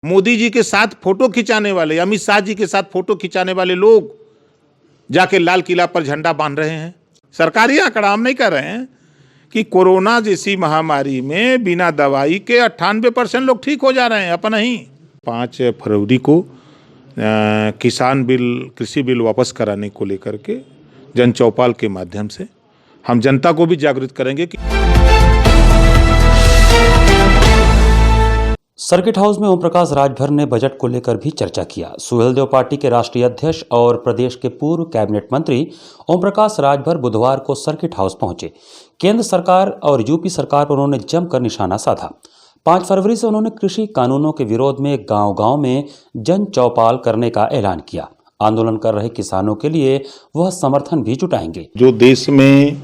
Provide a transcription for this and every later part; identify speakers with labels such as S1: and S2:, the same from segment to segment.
S1: मोदी जी के साथ फोटो खिंचाने वाले, अमित शाह जी के साथ फोटो खिंचाने वाले लोग जाके लाल किला पर झंडा बांध रहे हैं। सरकारी आंकड़ा, हम नहीं कर रहे हैं, कि कोरोना जैसी महामारी में बिना दवाई के 98% लोग ठीक हो जा रहे हैं। अपन नहीं, 5 फरवरी को किसान बिल, कृषि बिल वापस कराने को लेकर के जन चौपाल के माध्यम से हम जनता को भी जागरूक करेंगे कि
S2: सर्किट हाउस में ओम प्रकाश राजभर ने बजट को लेकर भी चर्चा किया। सुहेलदेव पार्टी के राष्ट्रीय अध्यक्ष और प्रदेश के पूर्व कैबिनेट मंत्री ओम प्रकाश राजभर बुधवार को सर्किट हाउस पहुंचे। केंद्र सरकार और यूपी सरकार पर उन्होंने जमकर निशाना साधा। 5 फरवरी से उन्होंने कृषि कानूनों के विरोध में गांव-गांव में जन चौपाल करने का ऐलान किया। आंदोलन कर रहे किसानों के लिए वह समर्थन भी जुटाएंगे।
S1: जो देश में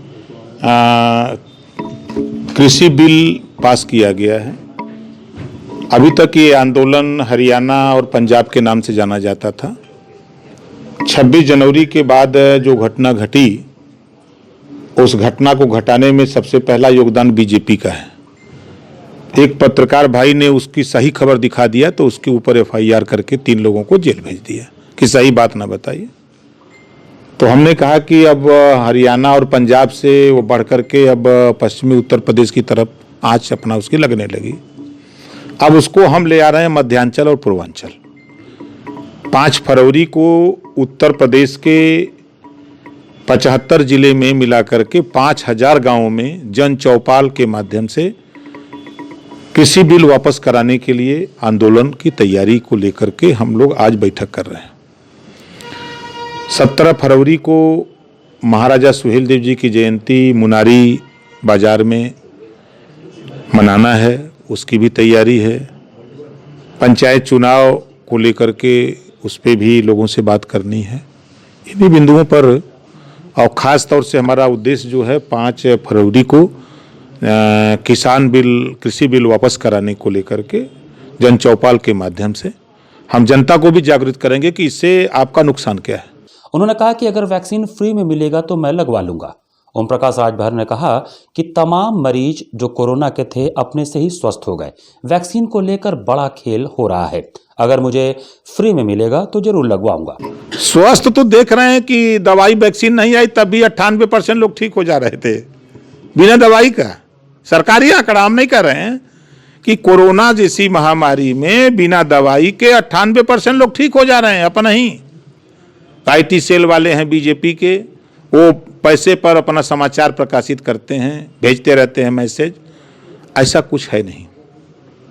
S1: कृषि बिल पास किया गया है, अभी तक ये आंदोलन हरियाणा और पंजाब के नाम से जाना जाता था। 26 जनवरी के बाद जो घटना घटी, उस घटना को घटाने में सबसे पहला योगदान बीजेपी का है। एक पत्रकार भाई ने उसकी सही खबर दिखा दिया तो उसके ऊपर FIR करके 3 लोगों को जेल भेज दिया कि सही बात ना बताइए। तो हमने कहा कि अब हरियाणा और पंजाब से वो बढ़ करके अब पश्चिमी उत्तर प्रदेश की तरफ आँच अपना उसकी लगने लगी। अब उसको हम ले आ रहे हैं मध्यांचल और पूर्वांचल। 5 फरवरी को उत्तर प्रदेश के 75 जिले में मिलाकर के 5000 गांवों में जन चौपाल के माध्यम से कृषि बिल वापस कराने के लिए आंदोलन की तैयारी को लेकर के हम लोग आज बैठक कर रहे हैं। 17 फरवरी को महाराजा सुहेलदेव जी की जयंती मुनारी बाजार में मनाना है, उसकी भी तैयारी है। पंचायत चुनाव को लेकर के उस पर भी लोगों से बात करनी है। इन्हीं बिंदुओं पर और ख़ास तौर से हमारा उद्देश्य जो है 5 फरवरी को किसान बिल, कृषि बिल वापस कराने को लेकर के जन चौपाल के माध्यम से हम जनता को भी जागरूक करेंगे कि इससे आपका नुकसान क्या है।
S2: उन्होंने कहा कि अगर वैक्सीन फ्री में मिलेगा तो मैं लगवा लूंगा। ओम प्रकाश राजभर ने कहा कि तमाम मरीज जो कोरोना के थे अपने से ही स्वस्थ हो गए। वैक्सीन को लेकर बड़ा खेल हो रहा है। अगर मुझे फ्री में मिलेगा तो जरूर लगवाऊंगा।
S1: स्वस्थ तो देख रहे हैं कि दवाई वैक्सीन नहीं आई तब भी 98% लोग ठीक हो जा रहे थे बिना दवाई का। सरकारी आंकड़ा, हम नहीं कर रहे हैं, कि कोरोना जैसी महामारी में बिना दवाई के 98% लोग ठीक हो जा रहे हैं। अपन नहीं, IT सेल वाले हैं बीजेपी के, वो पैसे पर अपना समाचार प्रकाशित करते हैं, भेजते रहते हैं मैसेज। ऐसा कुछ है नहीं।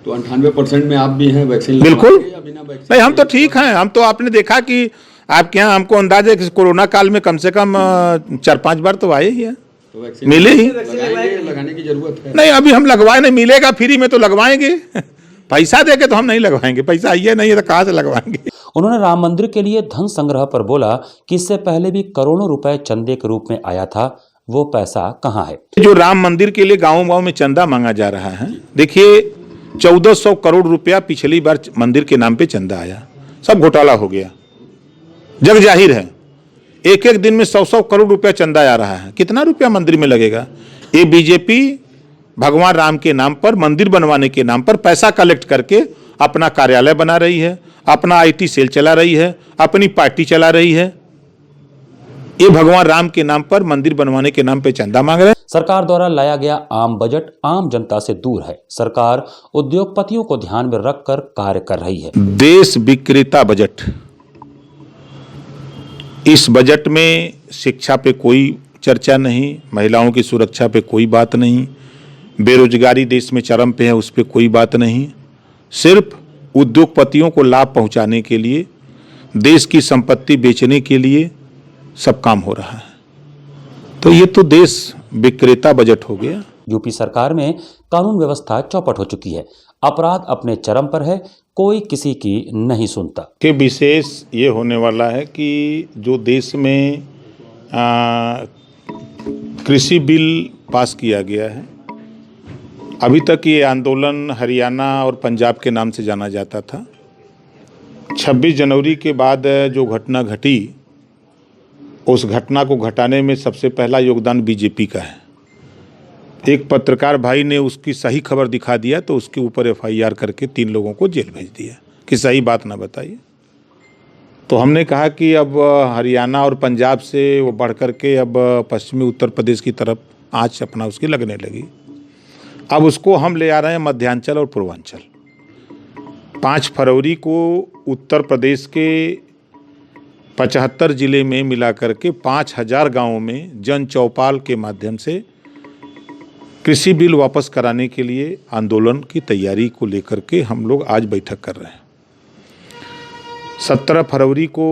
S3: तो 98% में आप भी हैं वैक्सीन?
S1: बिल्कुल
S3: वैक्सीन
S1: नहीं, हम तो ठीक हैं। हम तो, आपने देखा कि आपके यहाँ हमको अंदाजा है कि कोरोना काल में कम से कम 4-5 बार तो आए ही है,
S3: तो वैक्सीन
S1: मिले ही।
S3: लगाने की जरूरत है?
S1: नहीं, अभी हम लगवाए नहीं, मिलेगा फ्री में तो लगवाएंगे। पैसा देके तो हम नहीं लगवाएंगे, पैसा आइए नहीं है तो कहाँ से लगवाएंगे।
S2: उन्होंने राम मंदिर के लिए धन संग्रह पर बोला कि इससे पहले भी करोड़ों रुपए चंदे के रूप में आया था, वो पैसा कहाँ है?
S1: जो राम मंदिर के लिए गांव-गांव में चंदा मांगा जा रहा है, देखिए 1400 करोड़ रुपया पिछली बार मंदिर के नाम पे चंदा आया, सब घोटाला हो गया, जग जाहिर है। एक दिन में 100 करोड़ रुपया चंदा आ रहा है। कितना रुपया मंदिर में लगेगा? ये बीजेपी भगवान राम के नाम पर, मंदिर बनवाने के नाम पर पैसा कलेक्ट करके अपना कार्यालय बना रही है, अपना IT सेल चला रही है, अपनी पार्टी चला रही है। ये भगवान राम के नाम पर, मंदिर बनवाने के नाम पे चंदा मांग रहे हैं।
S2: सरकार द्वारा लाया गया आम बजट आम जनता से दूर है। सरकार उद्योगपतियों को ध्यान में रखकर कार्य कर रही है।
S1: देश विक्रेता बजट। इस बजट में शिक्षा पे कोई चर्चा नहीं, महिलाओं की सुरक्षा पे कोई बात नहीं, बेरोजगारी देश में चरम पे है उस पे कोई बात नहीं। सिर्फ उद्योगपतियों को लाभ पहुंचाने के लिए, देश की संपत्ति बेचने के लिए सब काम हो रहा है। तो ये तो देश विक्रेता बजट हो गया।
S2: यूपी सरकार में कानून व्यवस्था चौपट हो चुकी है। अपराध अपने चरम पर है, कोई किसी की नहीं सुनता।
S1: के विशेष ये होने वाला है कि जो देश में कृषि बिल पास किया गया है, अभी तक ये आंदोलन हरियाणा और पंजाब के नाम से जाना जाता था। 26 जनवरी के बाद जो घटना घटी, उस घटना को घटाने में सबसे पहला योगदान बीजेपी का है। एक पत्रकार भाई ने उसकी सही खबर दिखा दिया तो उसके ऊपर FIR करके 3 लोगों को जेल भेज दिया कि सही बात ना बताइए। तो हमने कहा कि अब हरियाणा और पंजाब से वो बढ़ कर के अब पश्चिमी उत्तर प्रदेश की तरफ आँच अपना उसकी लगने लगी। अब उसको हम ले आ रहे हैं मध्यांचल और पूर्वांचल। 5 फरवरी को उत्तर प्रदेश के 75 जिले में मिलाकर के 5000 गाँवों में जन चौपाल के माध्यम से कृषि बिल वापस कराने के लिए आंदोलन की तैयारी को लेकर के हम लोग आज बैठक कर रहे हैं। 17 फरवरी को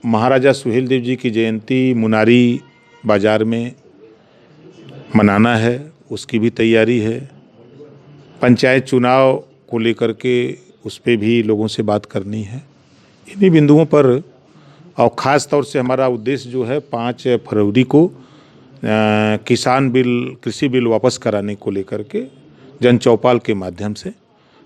S1: महाराजा सुहेलदेव जी की जयंती मुनारी बाज़ार में मनाना है, उसकी भी तैयारी है। पंचायत चुनाव को लेकर के उस पर भी लोगों से बात करनी है। इन्हीं बिंदुओं पर और ख़ास तौर से हमारा उद्देश्य जो है 5 फरवरी को किसान बिल कृषि बिल वापस कराने को लेकर के जन चौपाल के माध्यम से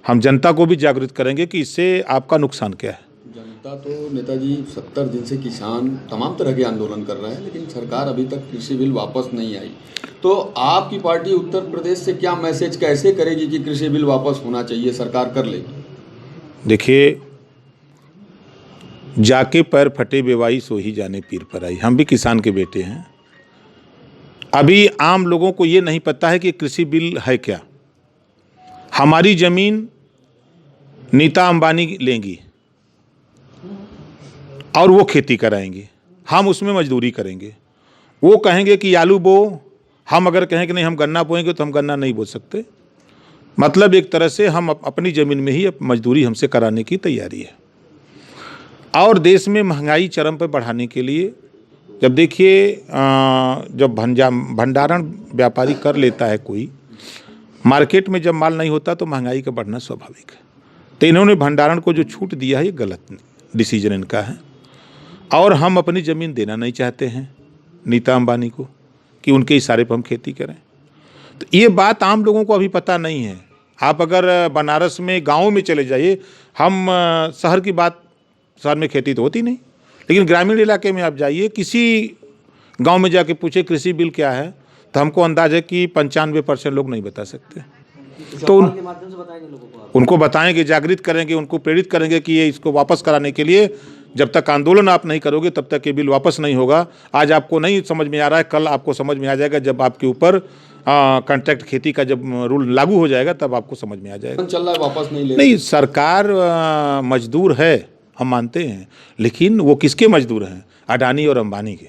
S1: हम जनता को भी जागृत करेंगे कि इससे आपका नुकसान क्या है।
S3: जनता तो नेताजी 70 दिन से किसान तमाम तरह के आंदोलन कर रहे हैं, लेकिन सरकार अभी तक कृषि बिल वापस नहीं आई। तो आपकी पार्टी उत्तर प्रदेश से क्या मैसेज कैसे करेगी कि कृषि बिल वापस होना चाहिए, सरकार कर लेगी?
S1: देखिए, जाके पैर फटे बेवाई सो ही जाने पीर पर आई। हम भी किसान के बेटे हैं। अभी आम लोगों को ये नहीं पता है कि कृषि बिल है क्या। हमारी ज़मीन नीता अंबानी लेंगी और वो खेती कराएंगी, हम उसमें मजदूरी करेंगे। वो कहेंगे कि आलू बो, हम अगर कहें कि नहीं हम गन्ना बोएंगे तो हम गन्ना नहीं बो सकते। मतलब एक तरह से हम अपनी ज़मीन में ही मजदूरी हमसे कराने की तैयारी है। और देश में महंगाई चरम पर बढ़ाने के लिए जब देखिए जब भंडारण व्यापारी कर लेता है कोई, मार्केट में जब माल नहीं होता तो महंगाई का बढ़ना स्वाभाविक है। तो इन्होंने भंडारण को जो छूट दिया है ये गलत डिसीजन इनका है। और हम अपनी ज़मीन देना नहीं चाहते हैं नीता अंबानी को कि उनके इशारे पर हम खेती करें। तो ये बात आम लोगों को अभी पता नहीं है। आप अगर बनारस में गाँव में चले जाइए, हम शहर की बात, शहर में खेती तो होती नहीं, लेकिन ग्रामीण इलाके में आप जाइए, किसी गांव में जाके पूछे कृषि बिल क्या है, तो हमको अंदाज़ है कि 95% लोग नहीं बता सकते। तो उनको बताएंगे, जागृत करेंगे, उनको प्रेरित करेंगे कि ये इसको वापस कराने के लिए जब तक आंदोलन आप नहीं करोगे तब तक ये बिल वापस नहीं होगा। आज आपको नहीं समझ में आ रहा है, कल आपको समझ में आ जाएगा। जब आपके ऊपर कॉन्ट्रैक्ट खेती का जब रूल लागू हो जाएगा तब आपको समझ में आ जाएगा।
S3: चल रहा है वापस
S1: नहीं, सरकार मजदूर है, हम मानते हैं, लेकिन वो किसके मजदूर हैं? अडानी और अंबानी के।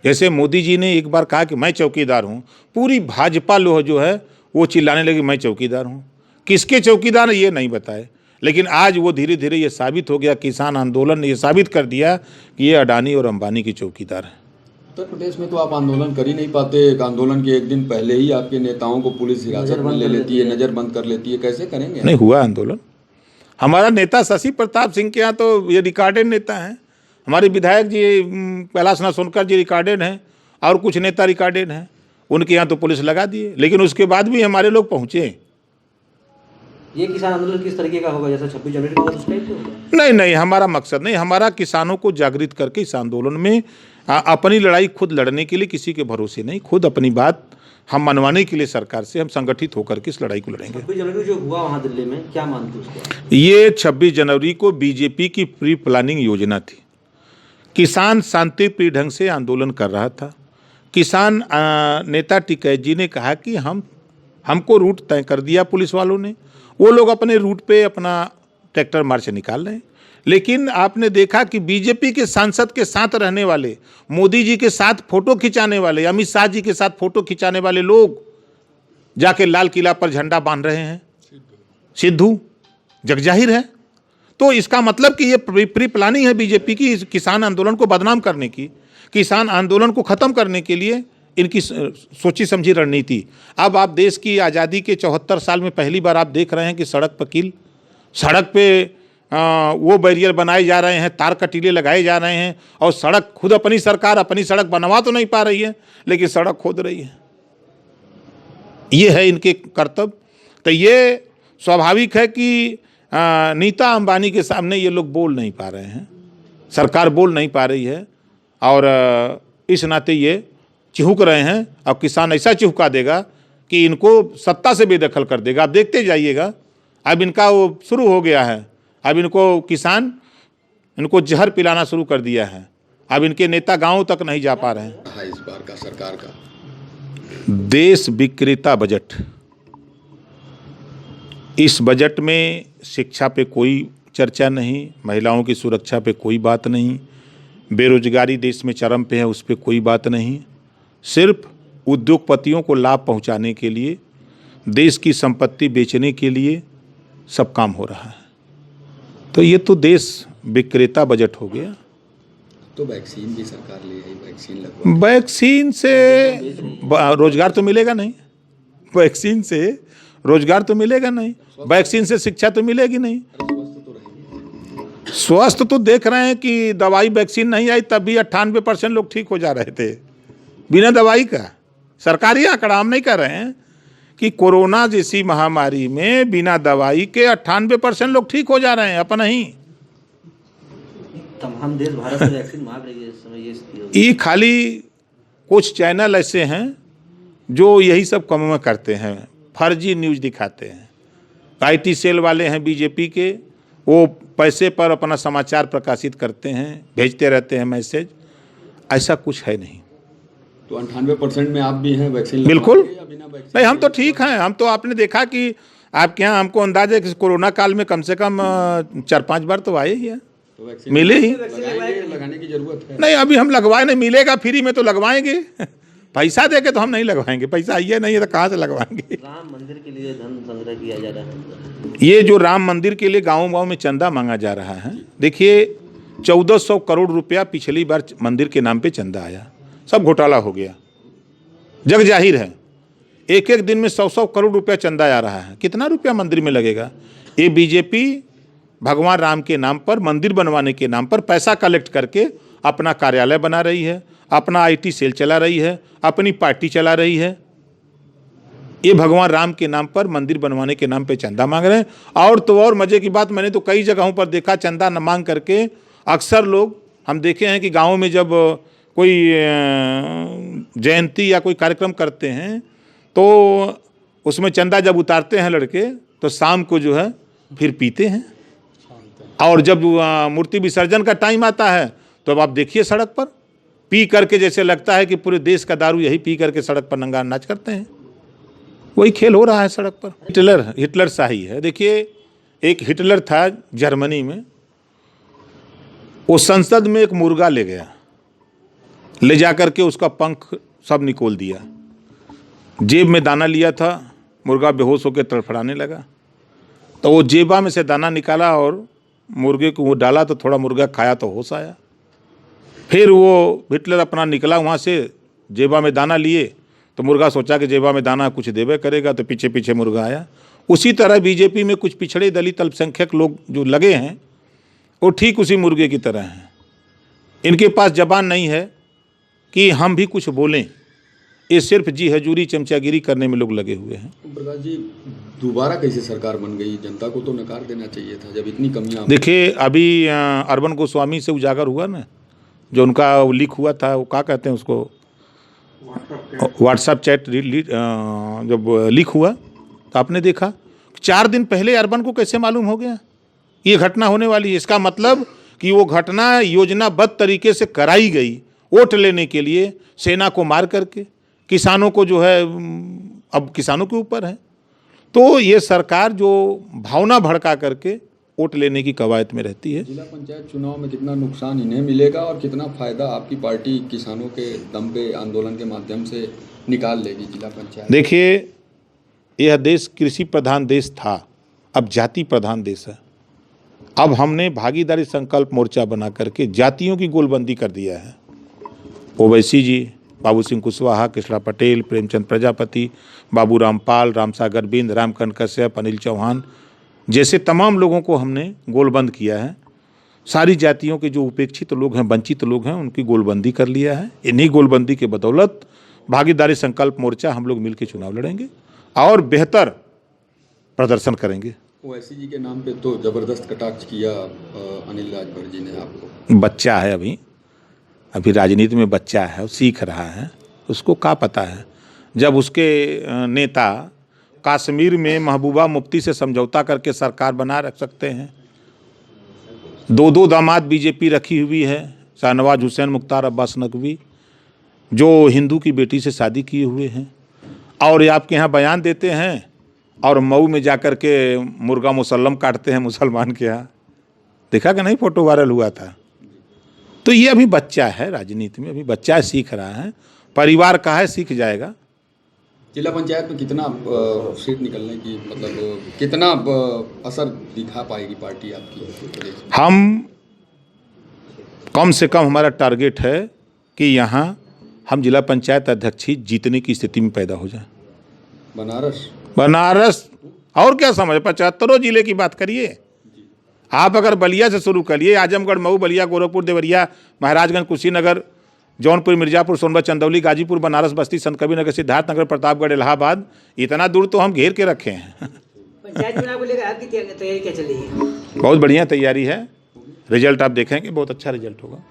S1: जैसे मोदी जी ने एक बार कहा कि मैं चौकीदार हूँ, पूरी भाजपा लोग जो है वो चिल्लाने लगी मैं चौकीदार हूँ। किसके चौकीदार ये नहीं बताए, लेकिन आज वो धीरे धीरे ये साबित हो गया, किसान आंदोलन ने ये साबित कर दिया कि ये अडानी और अंबानी की चौकीदार हैं।
S3: उत्तर प्रदेश में तो आप आंदोलन कर ही नहीं पाते। एक आंदोलन के एक दिन पहले ही आपके नेताओं को पुलिस हिरासत में ले लेती है, नज़रबंद कर लेती है, कैसे करेंगे?
S1: नहीं हुआ आंदोलन। हमारा नेता शशि प्रताप सिंह के यहाँ तो ये रिकॉर्डेड नेता हैं। हमारे विधायक जी कैलाश नाथ सोनकर जी रिकॉर्डेड हैं और कुछ नेता रिकॉर्डेड हैं। उनके यहाँ तो पुलिस लगा दिए, लेकिन उसके बाद भी हमारे लोग पहुँचे।
S4: ये किसान आंदोलन किस तरीके का होगा, जैसा 26 जनवरी को उस टाइप से होगा?
S1: नहीं नहीं, हमारा मकसद नहीं। हमारा किसानों को जागृत करके इस आंदोलन में अपनी लड़ाई खुद लड़ने के लिए, किसी के भरोसे नहीं, खुद अपनी बात हम मनवाने के लिए सरकार से हम संगठित होकर के इस लड़ाई को लड़ेंगे।
S4: 26 जनवरी जो हुआ वहाँ दिल्ली में, क्या मानते हैं उसको?
S1: ये 26 जनवरी को बीजेपी की प्री प्लानिंग योजना थी। किसान शांतिप्रिय ढंग से आंदोलन कर रहा था। किसान नेता टिकैत जी ने कहा कि हमको रूट तय कर दिया पुलिस वालों ने, वो लोग अपने रूट पे अपना ट्रैक्टर मार्च निकाल रहे हैं। लेकिन आपने देखा कि बीजेपी के सांसद के साथ रहने वाले, मोदी जी के साथ फोटो खिंचाने वाले, अमित शाह जी के साथ फोटो खिंचाने वाले लोग जाके लाल किला पर झंडा बांध रहे हैं। सिद्धू जगजाहिर है। तो इसका मतलब कि ये प्री प्लानिंग है बीजेपी की किसान आंदोलन को बदनाम करने की, किसान आंदोलन को ख़त्म करने के लिए इनकी सोची समझी रणनीति। अब आप देश की आज़ादी के 74 साल में पहली बार आप देख रहे हैं कि सड़क पर कील, सड़क पे वो बैरियर बनाए जा रहे हैं, तार कटीले लगाए जा रहे हैं, और सड़क खुद अपनी सरकार अपनी सड़क बनवा तो नहीं पा रही है, लेकिन सड़क खोद रही है। ये है इनके कर्तव्य। तो ये स्वाभाविक है कि नीता अंबानी के सामने ये लोग बोल नहीं पा रहे हैं, सरकार बोल नहीं पा रही है, और इस नाते ये चिहुक रहे हैं। अब किसान ऐसा चिहुका देगा कि इनको सत्ता से बेदखल कर देगा। आप देखते जाइएगा, अब इनका वो शुरू हो गया है अब इनको किसान इनको जहर पिलाना शुरू कर दिया है। अब इनके नेता गांव तक नहीं जा पा रहे हैं।
S3: है इस बार का सरकार का
S1: देश विक्रेता बजट। इस बजट में शिक्षा पे कोई चर्चा नहीं, महिलाओं की सुरक्षा पे कोई बात नहीं, बेरोजगारी देश में चरम पे है उस पे कोई बात नहीं। सिर्फ उद्योगपतियों को लाभ पहुंचाने के लिए, देश की संपत्ति बेचने के लिए सब काम हो रहा है। तो ये तो देश विक्रेता बजट हो गया।
S3: तो वैक्सीन भी सरकार ले आई, वैक्सीन लगवा,
S1: वैक्सीन से रोजगार तो मिलेगा नहीं, वैक्सीन से रोजगार तो मिलेगा नहीं, वैक्सीन से शिक्षा तो मिलेगी नहीं।
S3: स्वस्थ तो रहेंगे।
S1: स्वस्थ तो देख रहे हैं कि दवाई वैक्सीन नहीं आई तब भी 98% लोग ठीक हो जा रहे थे बिना दवाई का। सरकारी आंकड़ा, हम नहीं कर रहे हैं, कि कोरोना जैसी महामारी में बिना दवाई के 98% लोग ठीक हो जा रहे हैं अपना ही।
S4: तमाम देश भारत से वैक्सीन मांग रही है इस समय, ये स्थिति होगी।
S1: ये खाली कुछ चैनल ऐसे हैं जो यही सब काम में करते हैं, फर्जी न्यूज़ दिखाते हैं। IT सेल वाले हैं बीजेपी के, वो पैसे पर अपना समाचार प्रकाशित करते हैं, भेजते रहते हैं मैसेज। ऐसा कुछ है नहीं।
S3: तो 98% में आप भी हैं वैक्सीन
S1: बिल्कुल
S3: लगवा के या बिना वैक्सीन?
S1: नहीं, हम तो ठीक हैं। हम तो, आपने देखा कि आपके यहाँ, हमको अंदाजा है कि कोरोना काल में कम से कम 4-5 बार तो आए ही हैं,
S3: तो वैक्सीन
S1: मिले ही
S3: लगाने की जरूरत है।
S1: नहीं। अभी हम लगवाए नहीं, मिलेगा फ्री में तो लगवाएंगे। पैसा दे के तो हम नहीं लगवाएंगे, पैसा आइए नहीं है तो कहाँ से लगवाएंगे।
S4: राम मंदिर के लिए धन संग्रह किया जा रहा है।
S1: ये जो राम मंदिर के लिए गाँव-गाँव में चंदा मांगा जा रहा है, देखिए 1400 करोड़ रुपया पिछली बार मंदिर के नाम पे चंदा आया, सब घोटाला हो गया, जग जाहिर है। एक एक दिन में 100-100 करोड़ रुपया चंदा आ रहा है, कितना रुपया मंदिर में लगेगा। ये बीजेपी भगवान राम के नाम पर, मंदिर बनवाने के नाम पर पैसा कलेक्ट करके अपना कार्यालय बना रही है, अपना IT सेल चला रही है, अपनी पार्टी चला रही है। ये भगवान राम के नाम पर, मंदिर बनवाने के नाम पे चंदा मांग रहे हैं। और तो और मज़े की बात, मैंने तो कई जगहों पर देखा, चंदा न मांग करके अक्सर लोग हम देखे हैं कि गाँव में जब कोई जयंती या कोई कार्यक्रम करते हैं तो उसमें चंदा जब उतारते हैं लड़के, तो शाम को जो है फिर पीते हैं। और जब मूर्ति विसर्जन का टाइम आता है तो अब आप देखिए सड़क पर पी करके, जैसे लगता है कि पूरे देश का दारू यही पी करके सड़क पर नंगा नाच करते हैं। वही खेल हो रहा है सड़क पर। हिटलर शाही है। देखिए, एक हिटलर था जर्मनी में, वो संसद में एक मुर्गा ले गया, ले जा करके उसका पंख सब निकोल दिया, जेब में दाना लिया था, मुर्गा बेहोश होकर तड़फड़ाने लगा। तो वो जेबा में से दाना निकाला और मुर्गे को वो डाला, तो थोड़ा मुर्गा खाया तो होश आया। फिर वो हिटलर अपना निकला वहाँ से, जेबा में दाना लिए, तो मुर्गा सोचा कि जेबा में दाना कुछ देवे करेगा, तो पीछे पीछे मुर्गा आया। उसी तरह बीजेपी में कुछ पिछड़े दलित अल्पसंख्यक लोग जो लगे हैं, वो ठीक उसी मुर्गे की तरह हैं। इनके पास जबान नहीं है कि हम भी कुछ बोलें, ये सिर्फ जी हजूरी चमचागिरी करने में लोग लगे हुए हैं।
S3: प्रकाश जी, दोबारा कैसे सरकार बन गई? जनता को तो नकार देना चाहिए था जब इतनी कमियां।
S1: देखिए, अभी अरविंद गोस्वामी से उजागर हुआ ना, जो उनका लीक हुआ था, वो क्या कहते हैं उसको, व्हाट्सएप चैट जब लीक हुआ, तो आपने देखा 4 दिन पहले अरविंद को कैसे मालूम हो गया ये घटना होने वाली है। इसका मतलब कि वो घटना योजनाबद्ध तरीके से कराई गई, वोट लेने के लिए, सेना को मार करके। किसानों को जो है, अब किसानों के ऊपर है। तो ये सरकार जो भावना भड़का करके वोट लेने की कवायद में रहती है।
S3: जिला पंचायत चुनाव में कितना नुकसान इन्हें मिलेगा और कितना फायदा आपकी पार्टी किसानों के दम पे आंदोलन के माध्यम से निकाल लेगी जिला पंचायत?
S1: देखिए, यह देश कृषि प्रधान देश था, अब जाति प्रधान देश है। अब हमने भागीदारी संकल्प मोर्चा बना करके जातियों की गोलबंदी कर दिया है। ओवैसी जी, बाबू सिंह कुशवाहा, कृष्णा पटेल, प्रेमचंद प्रजापति, बाबू रामपाल, रामसागर बिंद, रामकंठ कश्यप, अनिल चौहान जैसे तमाम लोगों को हमने गोलबंद किया है। सारी जातियों के जो उपेक्षित लोग हैं, वंचित लोग हैं, उनकी गोलबंदी कर लिया है। इन्हीं गोलबंदी के बदौलत भागीदारी संकल्प मोर्चा हम लोग मिलकर चुनाव लड़ेंगे और बेहतर प्रदर्शन करेंगे।
S3: ओवैसी जी के नाम पे तो जबरदस्त कटाक्ष किया अनिल राजभर जी ने आपको।
S1: बच्चा है, अभी राजनीति में बच्चा है, वो सीख रहा है, उसको क्या पता है। जब उसके नेता कश्मीर में महबूबा मुफ्ती से समझौता करके सरकार बना रख सकते हैं, दो दामाद बीजेपी रखी हुई है, शाहनवाज हुसैन, मुख्तार अब्बास नकवी, जो हिंदू की बेटी से शादी किए हुए हैं, और ये आपके यहाँ बयान देते हैं और मऊ में जाकर के मुर्गा मुसल्लम काटते हैं मुसलमान के यहाँ। देखा कि नहीं, फोटो वायरल हुआ था। तो ये अभी बच्चा है, राजनीति में अभी बच्चा है, सीख रहा है, परिवार का है, सीख जाएगा।
S3: जिला पंचायत में कितना सीट निकलने की मतलब कितना असर दिखा पाएगी पार्टी आपकी प्रदेश में?
S1: हम कम से कम हमारा टारगेट है कि यहाँ हम जिला पंचायत अध्यक्ष ही जीतने की स्थिति में पैदा हो जाए। बनारस और क्या समझ, 75 जिले की बात करिए आप। अगर बलिया से शुरू करिए, आजमगढ़, मऊ, बलिया, गोरखपुर, देवरिया, महाराजगंज, कुशीनगर, जौनपुर, मिर्जापुर, सोनभद्र, चंदौली, गाजीपुर, बनारस, बस्ती, संत कबीरनगर, सिद्धार्थनगर, प्रतापगढ़, इलाहाबाद, इतना दूर तो हम घेर के रखे हैं।
S4: पंचायत चुनाव को लेकर आपकी तैयारी क्या चल रही है?
S1: बहुत बढ़िया तैयारी है, रिजल्ट आप देखेंगे, बहुत अच्छा रिजल्ट होगा।